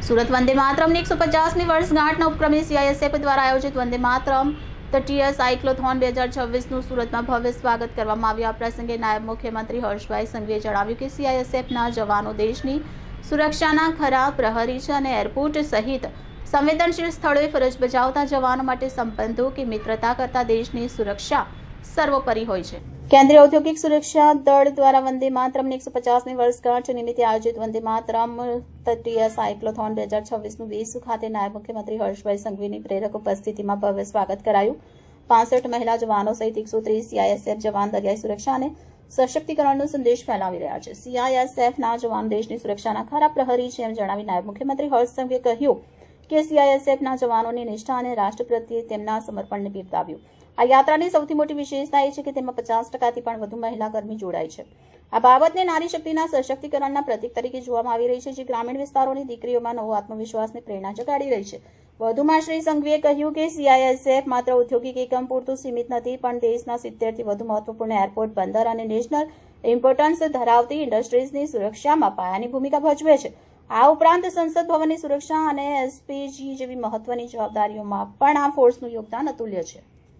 સુરત વંદે માતરમની 150મી વર્ષગાંઠના ઉપક્રમે CISF દ્વારા આયોજિત વંદે માતરમ તટીય સાયક્લોથોન 2026નું સુરતમાં ભવ્ય સ્વાગત કરવામાં આવ્યું। આ પ્રસંગે નાયબ મુખ્યમંત્રી હર્ષભાઈ સંઘવીએ જણાવ્યું કે CISFના જવાનો દેશની સુરક્ષાના ખરા પ્રહરી છે અને એરપોર્ટ સહિત સંવેદનશીલ સ્થળોએ ફરજ બજાવતા જવાનો માટે સંબંધો કે મિત્રતા કરતા દેશની સુરક્ષા સર્વોપરી હોય છે। કેન્દ્રીય ઔદ્યોગિક સુરક્ષા દળ દ્વારા વંદે માતરમની 150મી વર્ષગાંઠ નિમિત્તે આયોજિત વંદે માતરમ તટીય સાયક્લોથોન 2026નું વેસુ ખાતે નાયબ મુખ્યમંત્રી હર્ષભાઈ સંઘવીની પ્રેરક ઉપસ્થિતિમાં ભવ્ય સ્વાગત કરાયું। 65 મહિલા જવાનો સહિત 130 CISF જવાન દરિયાઈ સુરક્ષા અને સશક્તિકરણનો સંદેશ ફેલાવી રહ્યા છે। CISFના જવાન દેશની સુરક્ષાના ખરા પ્રહરી છે એમ જણાવી નાયબ મુખ્યમંત્રી હર્ષ સંઘવીએ કહ્યું કે CISFના જવાનોની નિષ્ઠા અને રાષ્ટ્ર પ્રત્યે તેમના સમર્પણને બિરદાવ્યું। આ યાત્રાની સૌથી મોટી વિશેષતા એ છે કે તેમાં 50%થી પણ વધુ મહિલા કર્મી જોડાય છે। આ બાબતને નારી શક્તિના સશક્તિકરણના પ્રતીક તરીકે જોવામાં આવી રહી છે, જે ગ્રામીણ વિસ્તારોની દીકરીઓમાં નવો આત્મવિશ્વાસની પ્રેરણા જગાડી રહી છે। વધુમાં શ્રી સંઘવીએ કહ્યું કે CISF માત્ર ઔદ્યોગિક એકમ પૂરતું સીમિત નથી, પણ દેશના 70થી વધુ મહત્વપૂર્ણ એરપોર્ટ, બંદર અને નેશનલ ઇમ્પોર્ટન્સ ધરાવતી ઇન્ડસ્ટ્રીઝની સુરક્ષામાં પાયાની ભૂમિકા ભજવે છે। આ ઉપરાંત સંસદ ભવનની સુરક્ષા અને SPG જેવી મહત્વની જવાબદારીઓમાં પણ આ ફોર્સનું યોગદાન અતુલ્ય છે।